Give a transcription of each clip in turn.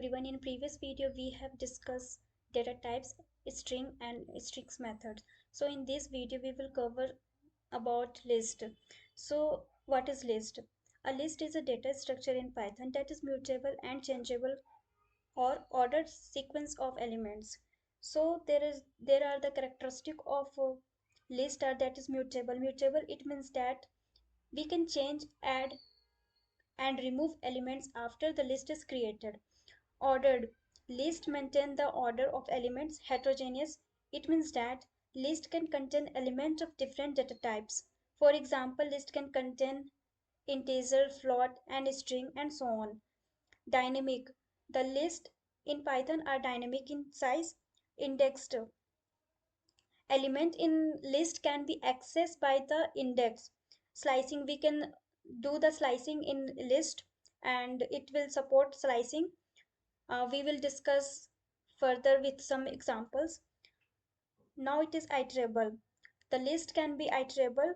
everyone, in previous video we have discussed data types, string and strings methods. So in this video we will cover about list. So what is list? A list is a data structure in Python that is mutable and changeable or ordered sequence of elements. So there are the characteristic of list are that is mutable. Mutable, it means that we can change, add and remove elements after the list is created. Ordered, list maintain the order of elements. Heterogeneous, it means that list can contain elements of different data types. For example, list can contain integer, float and string and so on. Dynamic, the list in Python are dynamic in size. Indexed, element in list can be accessed by the index. Slicing, we can do the slicing in list and it will support slicing. We will discuss further with some examples. Now it is iterable. The list can be iterable.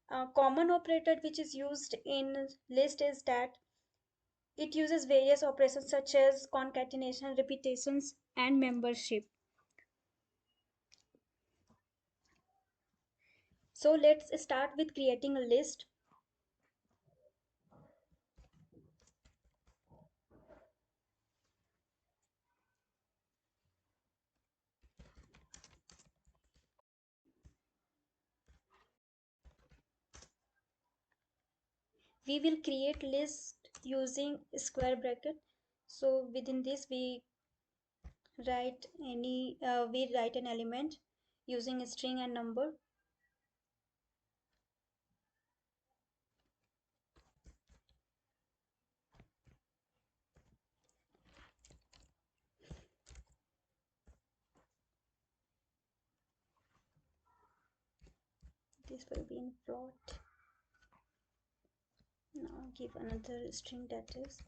A common operator which is used in list is that it uses various operations such as concatenation, repetitions, and membership. So let's start with creating a list. We will create list using square bracket. So within this we write an element using a string and number. This will be in float. Now give another string that is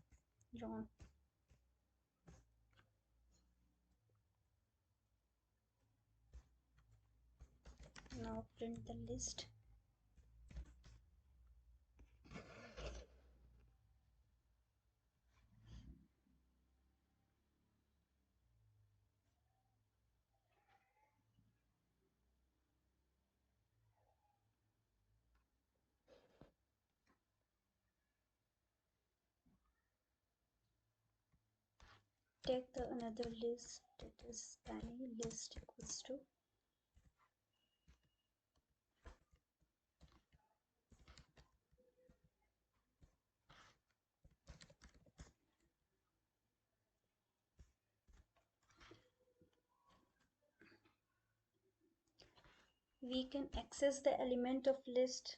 John. Now print the list. Take the another list that is tiny list equals to we can access the element of list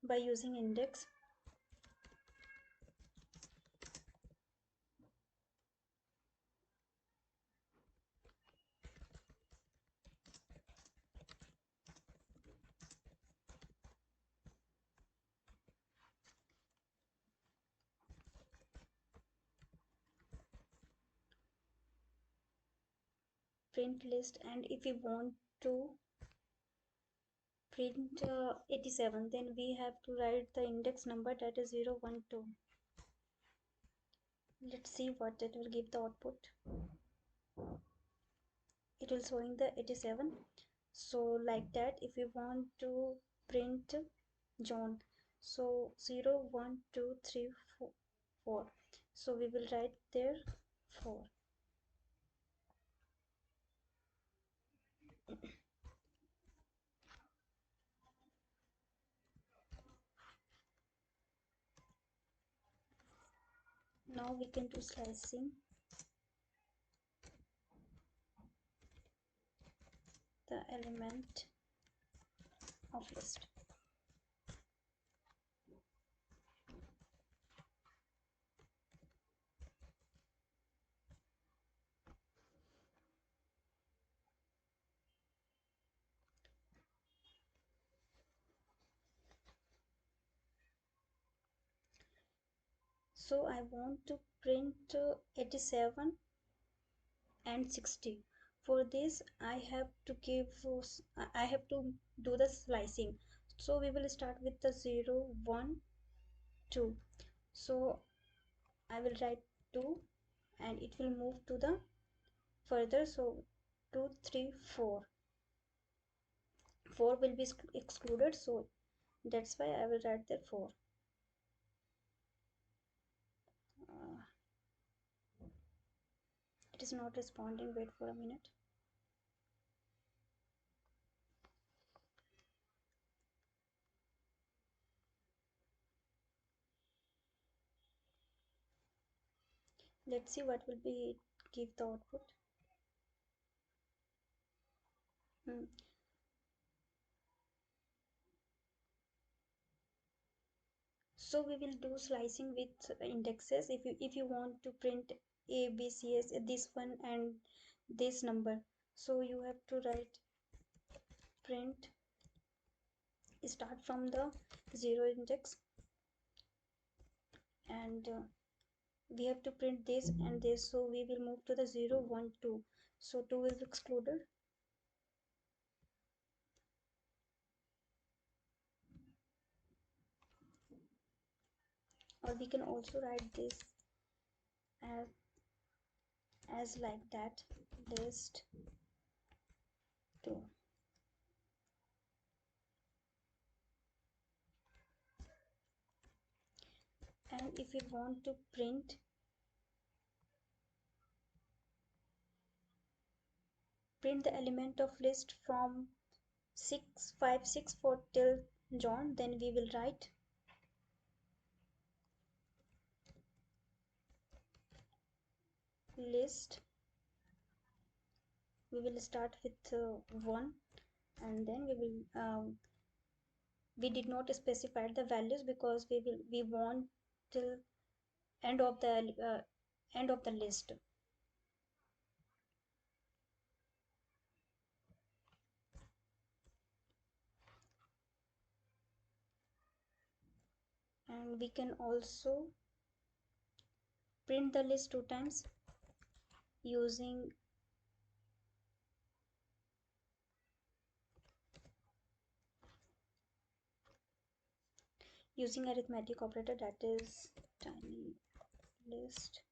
by using index. Print list, and if we want to print 87, then we have to write the index number that is 0 1 2. Let's see what it will give the output. It will showing the 87. So like that, if we want to print John, so 0 1 2 3 4 4, so we will write there 4. Now we can do slicing the element of list. So I want to print 87 and 60. For this I have to do the slicing. So we will start with the 0 1 2. So I will write 2 and it will move to the further. So 2 3 4, 4 will be excluded, so that's why I will write there 4. uh, it is not responding. Wait for a minute. Let's see what will be give the output. Hmm. So we will do slicing with indexes. If you want to print a b c s, this one and this number, so you have to write print start from the 0 index, and we have to print this and this, so we will move to the 0 1 2, so 2 is excluded. Or we can also write this as like that, list 2. And if we want to print the element of list from 6 5 6 4 till John, then we will write list. We will start with 1, and then we did not specify the values because we want till end of the list. And we can also print the list 2 times using arithmetic operator, that is tiny list.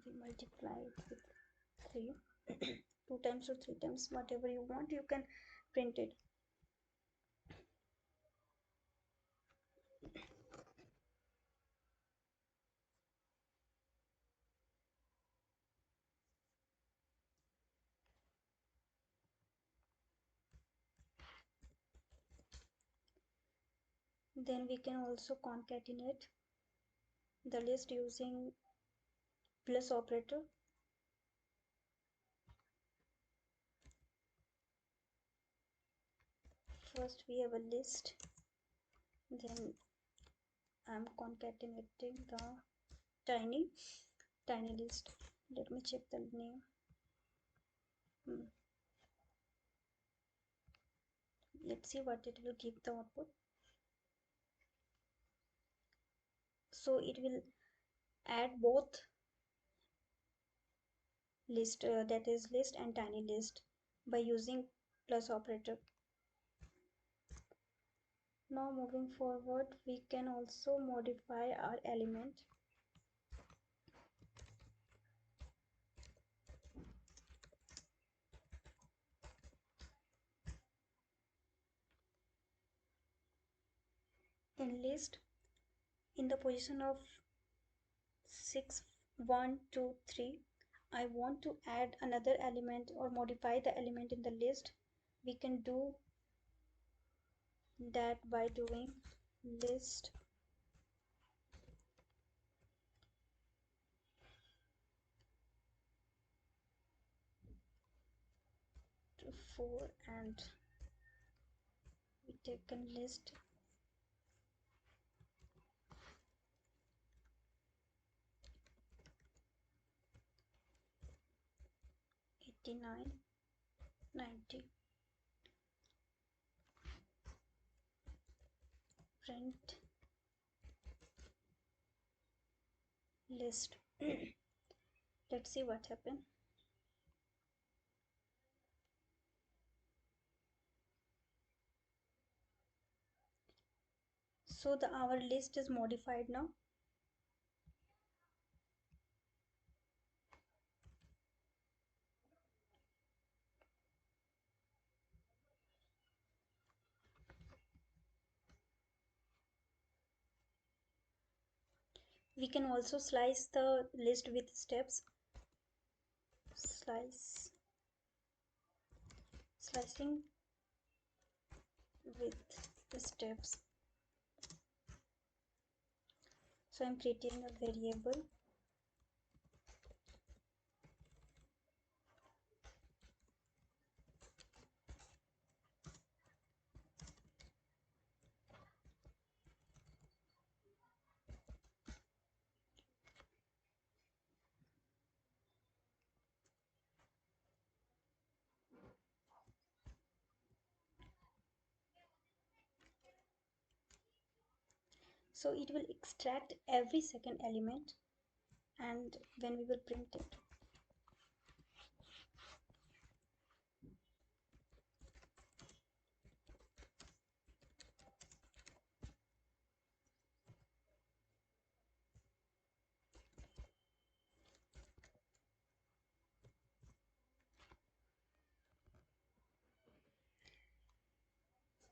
We multiply it with 3 2 times or 3 times, whatever you want, you can print it. Then we can also concatenate the list using plus operator. First we have a list, then I'm concatenating the tiny list. Let me check the name. Let's see what it will give the output. So it will add both list, that is list and tiny list, by using plus operator. Now moving forward, we can also modify our element. In list, in the position of 6 1 2 3, I want to add another element or modify the element in the list. We can do that by doing list to 4, and we take a list 89 90, print list. Let's see what happened. So our list is modified now. We can also slice the list with steps. Slicing with the steps. So I'm creating a variable. So it will extract every second element, and when we will print it,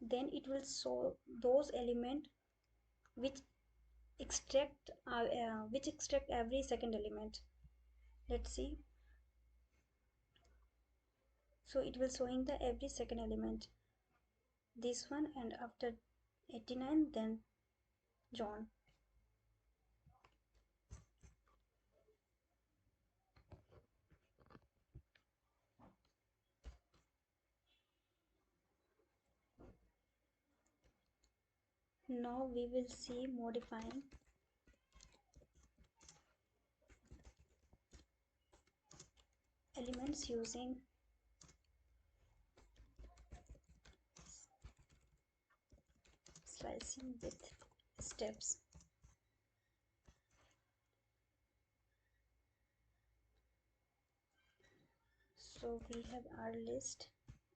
then it will show those elements which extract every second element. Let's see. So it will showing the every second element, this one, and after 89 then John. Now we will see modifying elements using slicing with steps. So we have our list,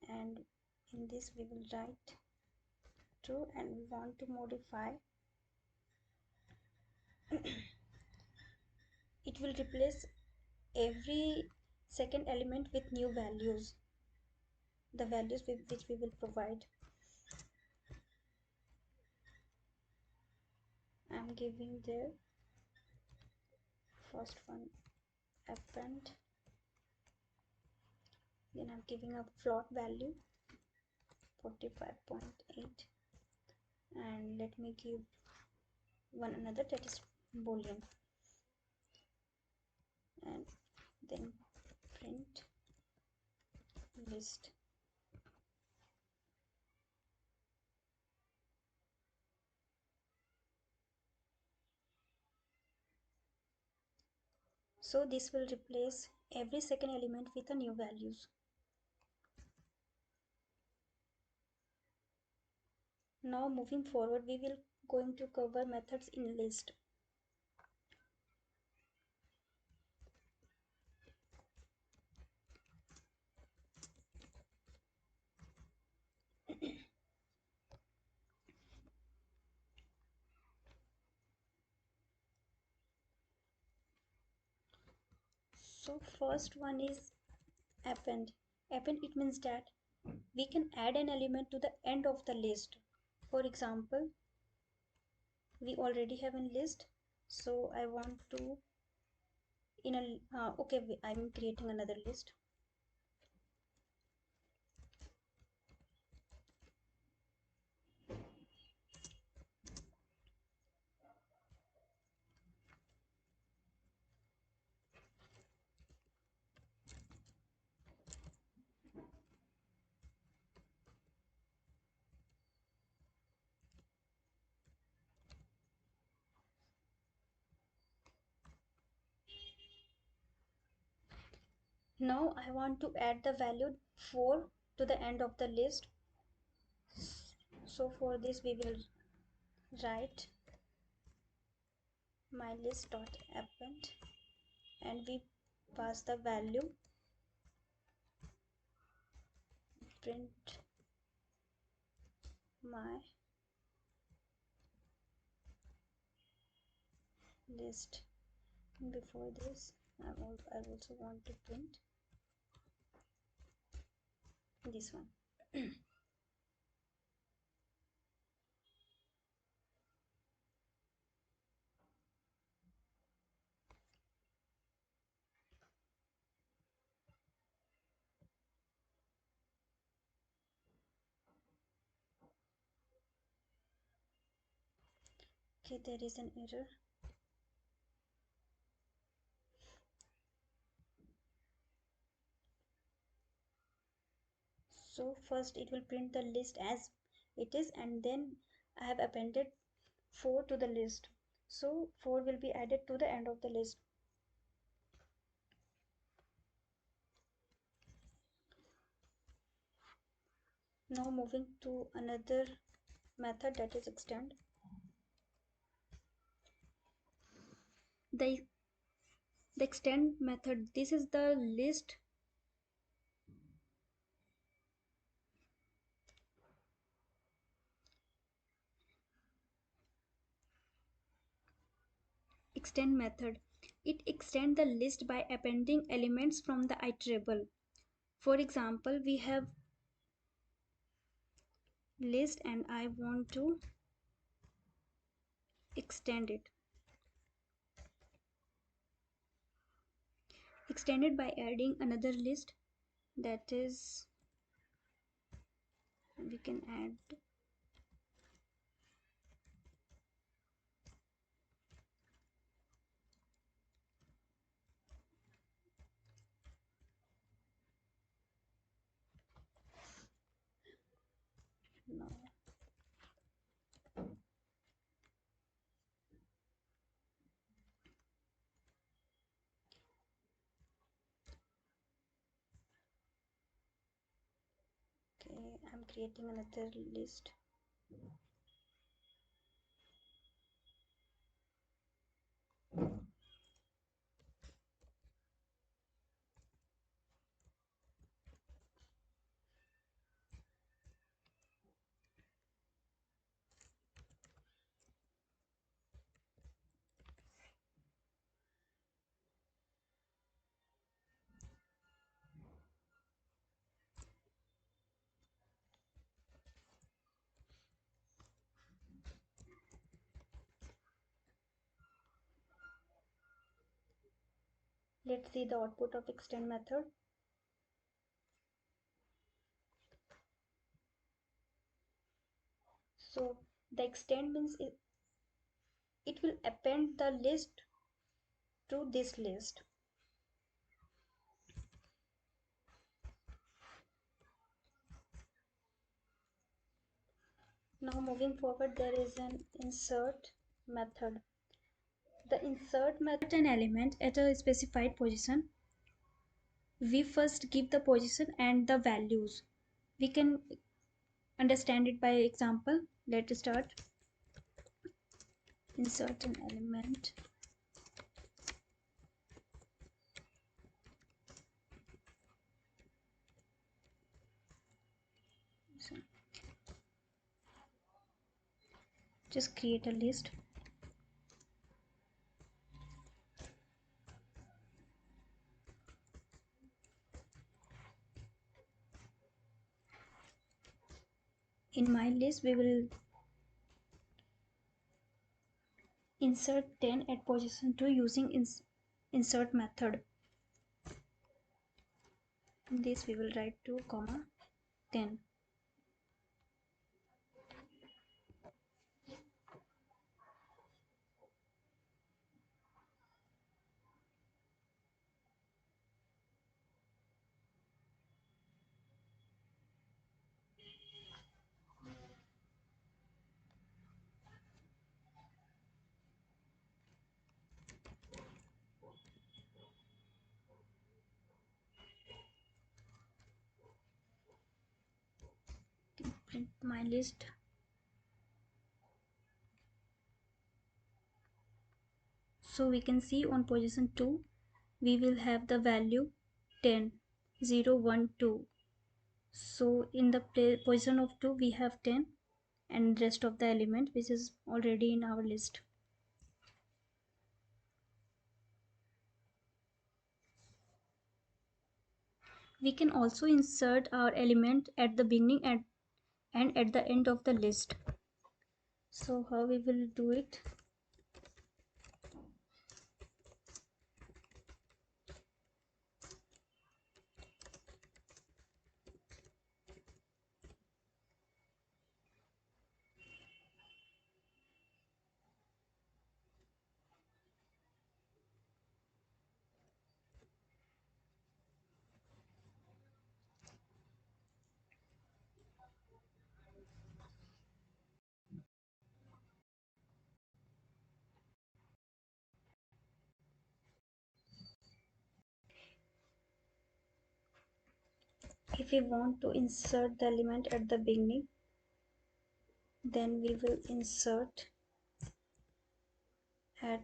and in this we will write true, and we want to modify. It will replace every second element with new values, the values which we will provide. I'm giving the first one append, then I'm giving a float value 45.8, and let me give one another, that is boolean, and then print list. So this will replace every second element with a new values. Now moving forward, we will going to cover methods in list. So first one is append. Append, it means that we can add an element to the end of the list. For example, we already have a list, so I want to I'm creating another list. Now I want to add the value 4 to the end of the list. So for this we will write mylist.append, and we pass the value print my list. Before this I also want to print this one. Okay, there is an error. So first it will print the list as it is, and then I have appended 4 to the list. So 4 will be added to the end of the list. Now moving to another method, that is extend. The extend method, this is the list extend method. It extends the list by appending elements from the iterable. For example, we have list and I want to extend it. Extend it by adding another list, that is, we can add no. Okay, I'm creating another list. Let's see the output of extend method. So the extend means it will append the list to this list. Now moving forward, there is an insert method. The insert method an element at a specified position. We first give the position and the values. We can understand it by example. Let's start. Insert an element. So just create a list. In my list, we will insert 10 at position 2 using insert method. In this we will write 2 comma 10. Print my list. So we can see on position 2 we will have the value 10, 0, 1, 2. So in the position of 2 we have 10 and rest of the element which is already in our list. We can also insert our element at the beginning and at the end of the list. So how we will do it? if we want to insert the element at the beginning, then we will insert at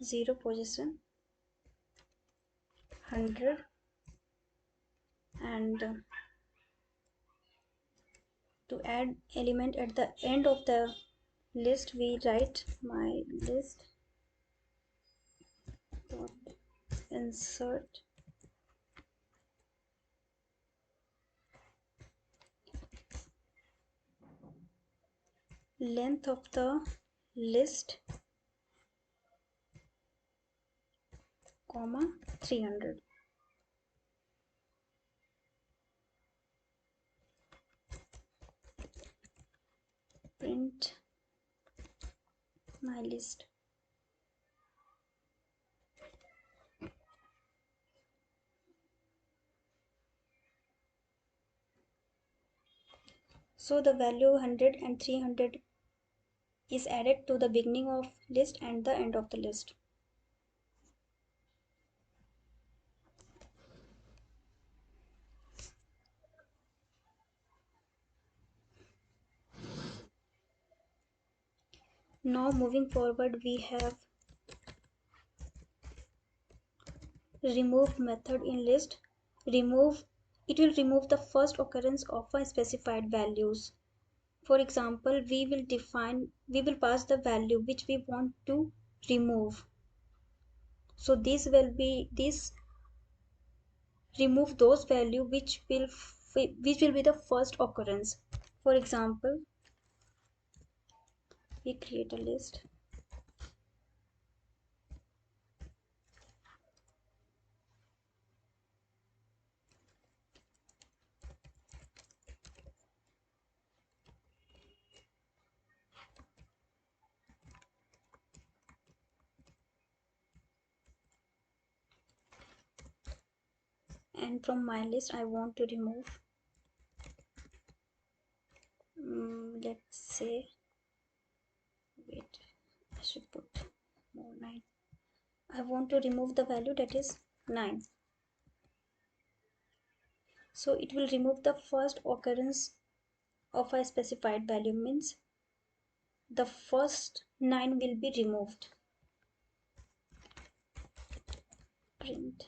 0 position 100, and to add element at the end of the list, we write my list dot insert length of the list, comma 300. Print my list. So the value 100 and 300 is added to the beginning of list and the end of the list. Now moving forward, we have remove method in list. It will remove the first occurrence of a specified values. For example, we will pass the value which we want to remove. So this remove those value which will be the first occurrence. For example, we create a list and from my list I want to remove let's say, wait, I should put more 9. I want to remove the value that is 9. So it will remove the first occurrence of a specified value, means the first 9 will be removed. Print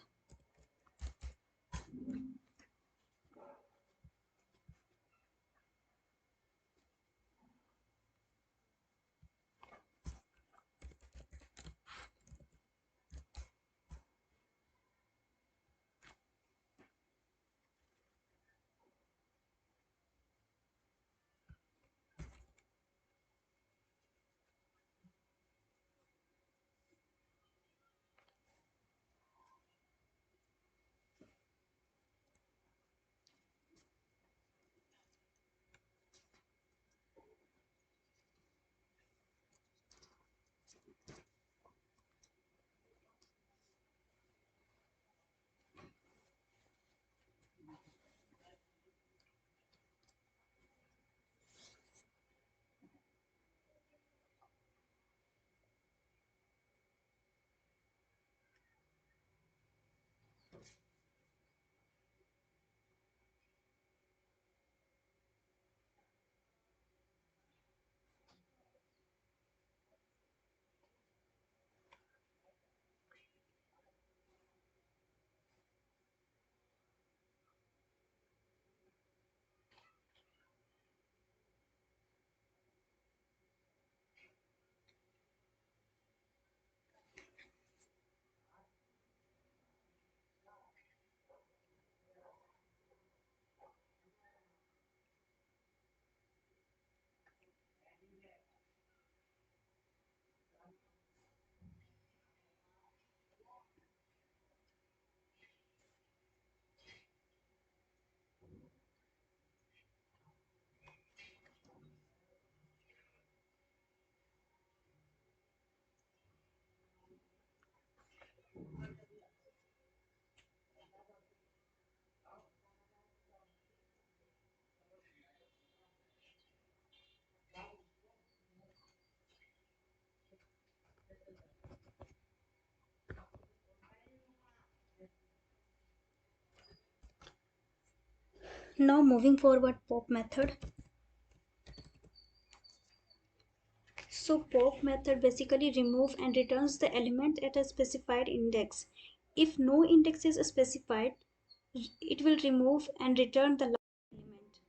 Now moving forward, pop method. So pop method basically remove and returns the element at a specified index. If no index is specified, it will remove and return the last element.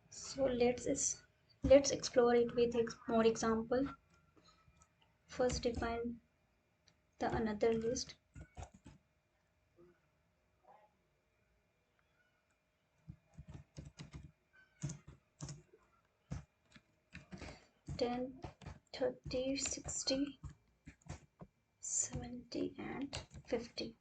So let's explore it with more example. First define the another list. Ten, 30, 60, 70 and 50.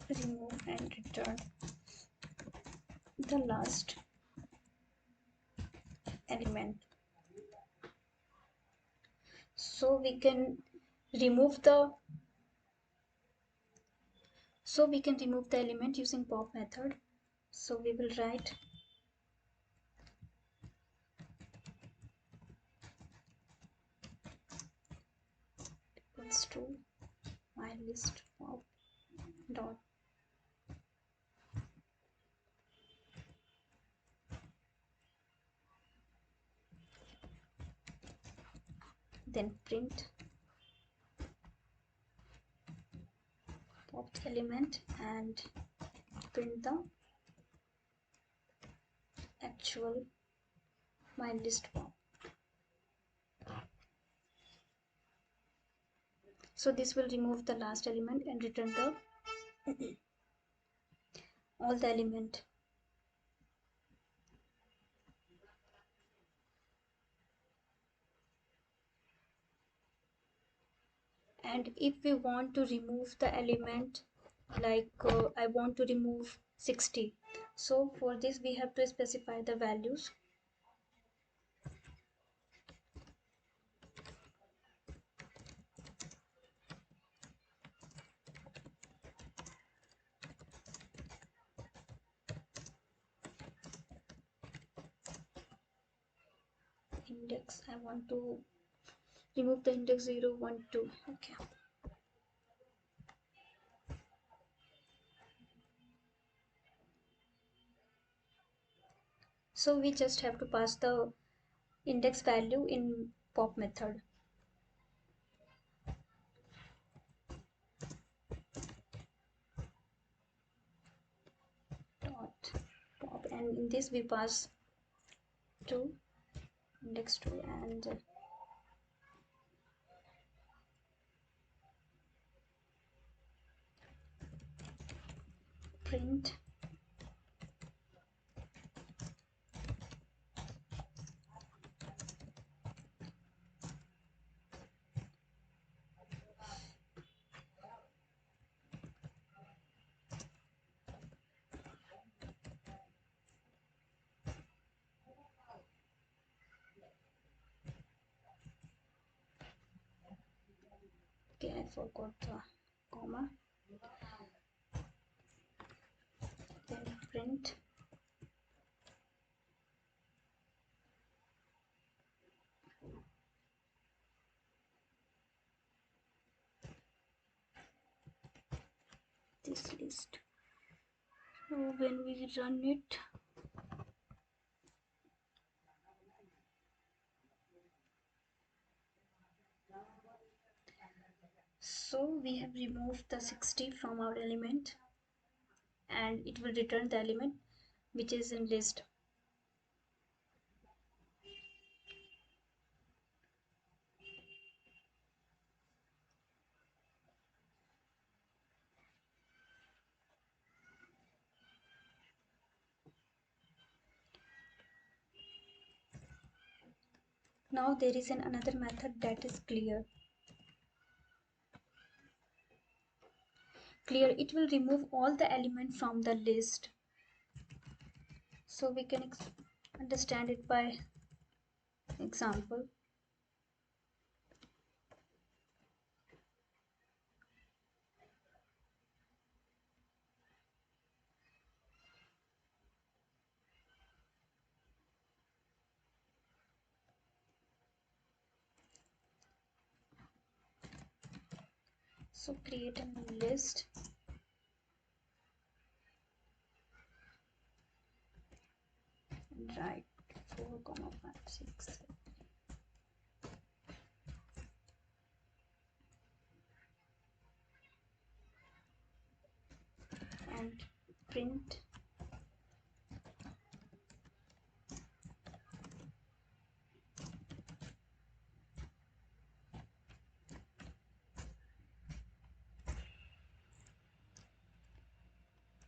Remove and return the last element. So we can remove the element using pop method. So we will write equals to my list pop dot then print popped element and print the actual my list pop. So this will remove the last element and return the all the element. And if we want to remove the element, like I want to remove 60, so for this we have to specify the values. Index, I want to remove the index 0, 1, 2. Okay. So we just have to pass the index value in pop method. Dot pop, and in this we pass to index 2 and print okay, I forgot the comma, then print this list. So when we run it, so we have removed the 60 from our element and it will return the element which is in list. Now there is another method that is clear. Clear, it will remove all the elements from the list. So we can understand it by example. So create a new list. Write 4, 5, 6, 7. And print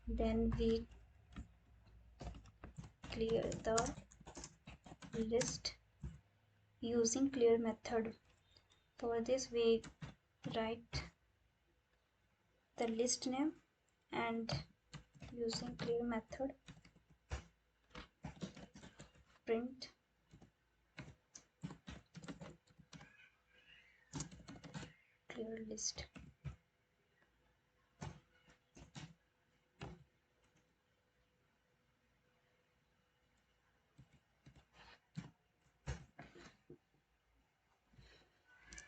then we clear the list using clear method. For this we write the list name and using clear method print clear list.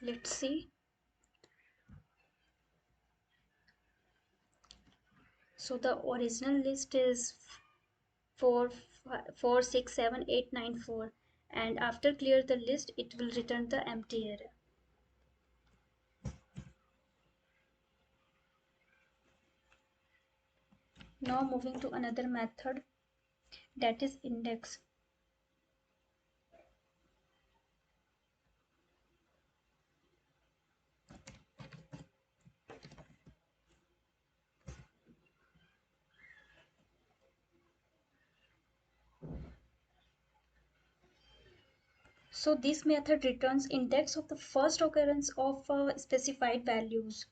Let's see. So the original list is 4, 4, 6, 7, 8, 9, 4, and after clear the list it will return the empty array. Now moving to another method, that is index. So this method returns index of the first occurrence of specified values.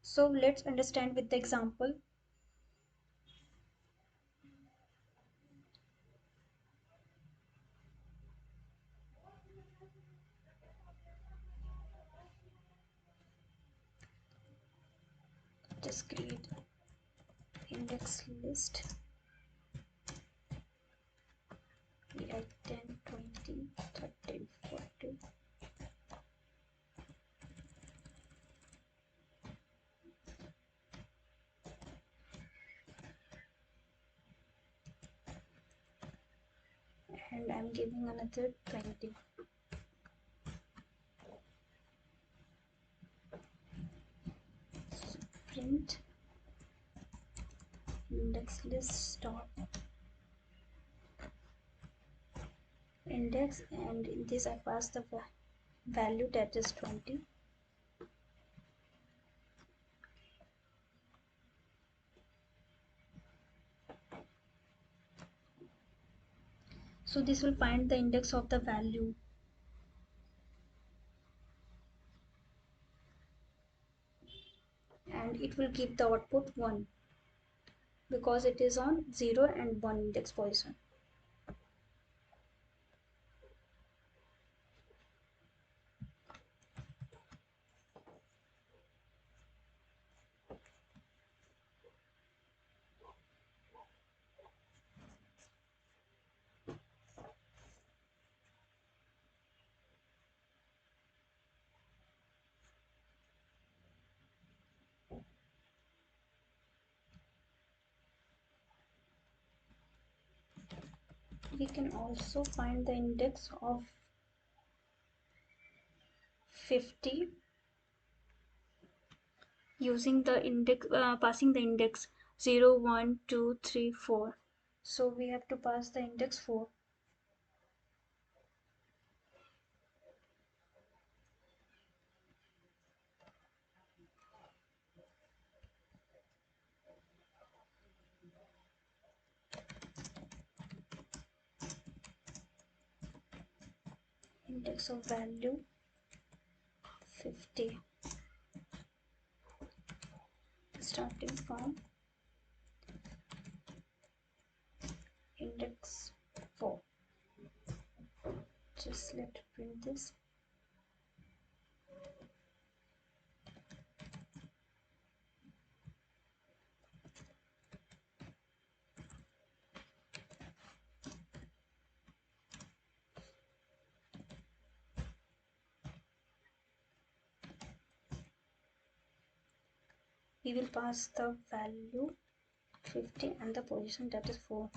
So let's understand with the example. Just create index list. We add 10, 20, 30, 40. And I'm giving another 20. So print index list dot index, and in this I pass the value that is 20. So this will find the index of the value. And it will give the output 1 because it is on 0 and 1 index position. We can also find the index of 50 using the index, passing the index 0, 1, 2, 3, 4. So we have to pass the index 4. Index of value 50 starting from index 4. Just let print this. we will pass the value 50 and the position, that is 4.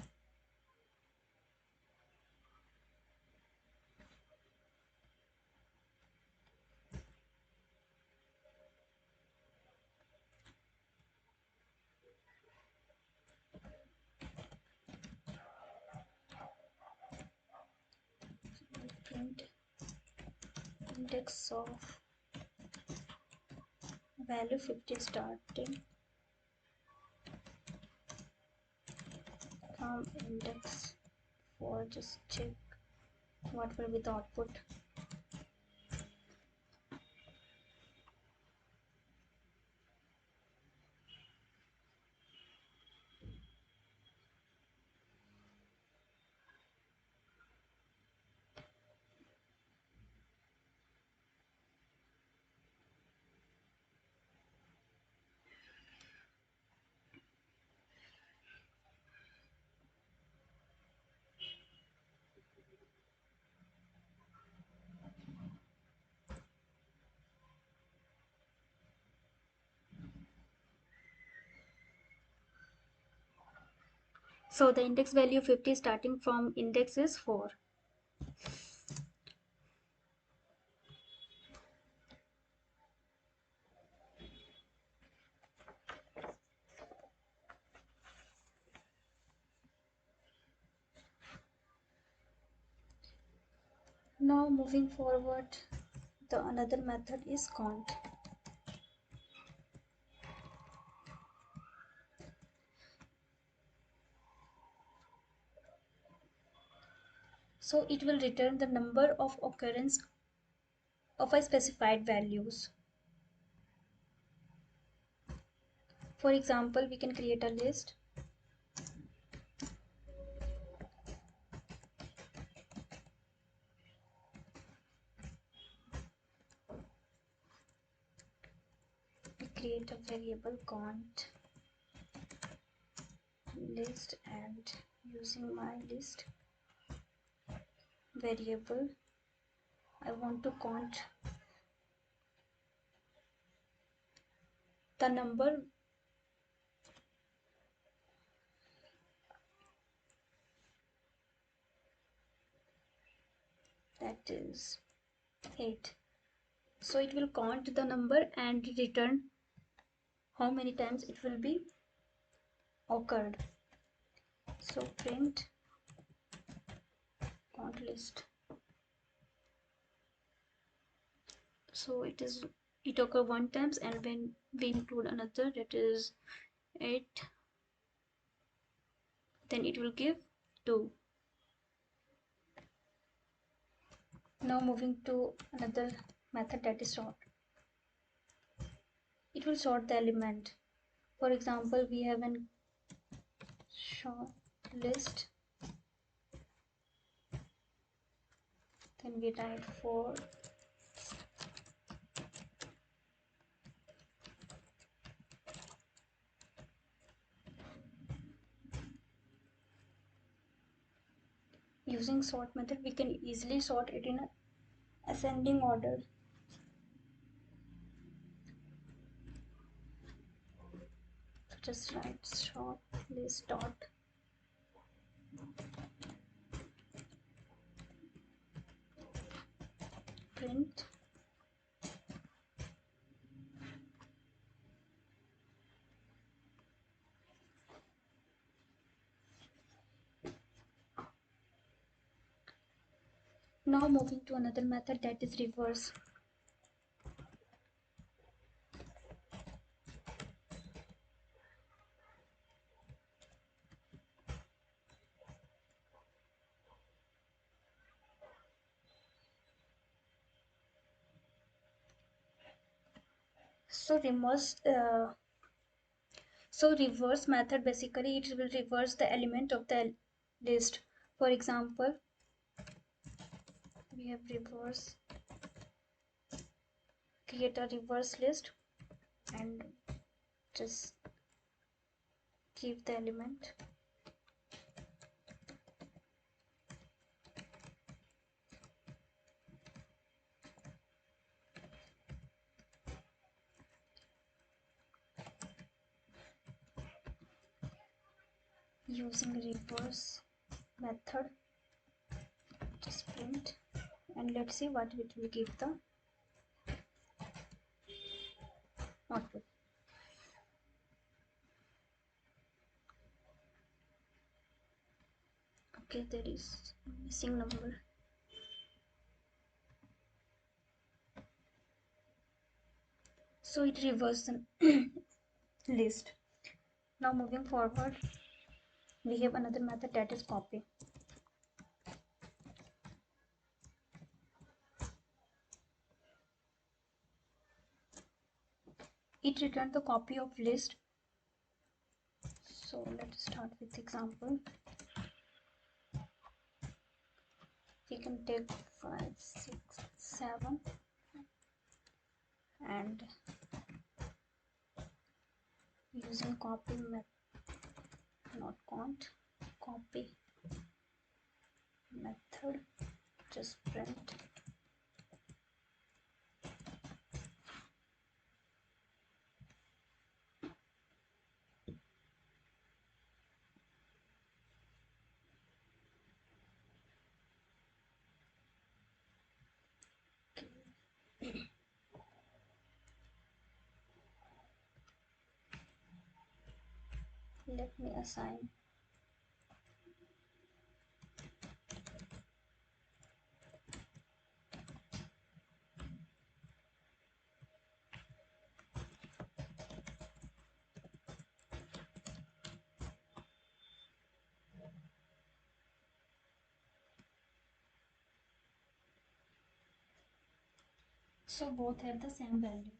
Print index of value 50 starting from index 4. Just check what will be the output. So the index value 50 starting from index is 4. Now moving forward, the another method is count. So it will return the number of occurrence of a specified values. For example, we can create a list. We create a variable count list, and using my list variable, I want to count the number that is 8. So it will count the number and return how many times it will be occurred. So print count list. So it occur 1 times, and when we include another, that is 8, then it will give 2. Now moving to another method, that is sort. It will sort the element. For example, we have an short list, then we write 4 using sort method. We can easily sort it in ascending order. So just write short list dot print Now moving to another method, that is reverse. So reverse method, basically it will reverse the element of the list. For example, we have reverse, create a reverse list and just give the element. using reverse method, just print, and let's see what it will give the output. Okay, there is missing number. So it reverses the list. Now moving forward, we have another method, that is copy. It returns the copy of list. So let's start with example. We can take 5, 6, 7 and using copy method, not count, copy method, just print. Let me assign so both have the same value.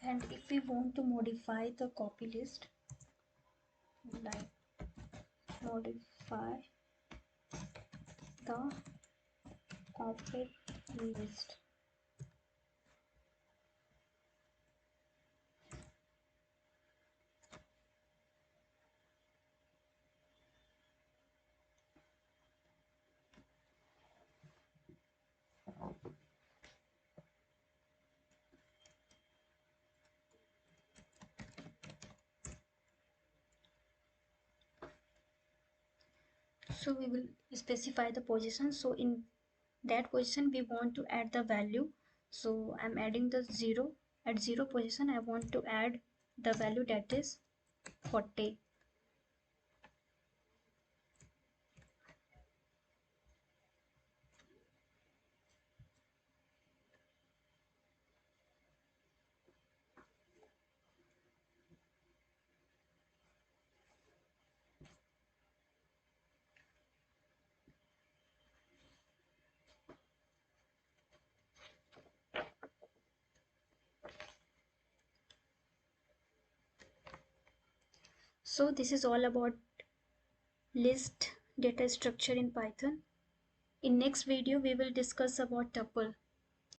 And if we want to modify the copy list, like modify the copy list, so we will specify the position. So in that position we want to add the value, so I'm adding the 0. At 0 position I want to add the value, that is 40. So this is all about list data structure in Python. In next video we will discuss about tuple.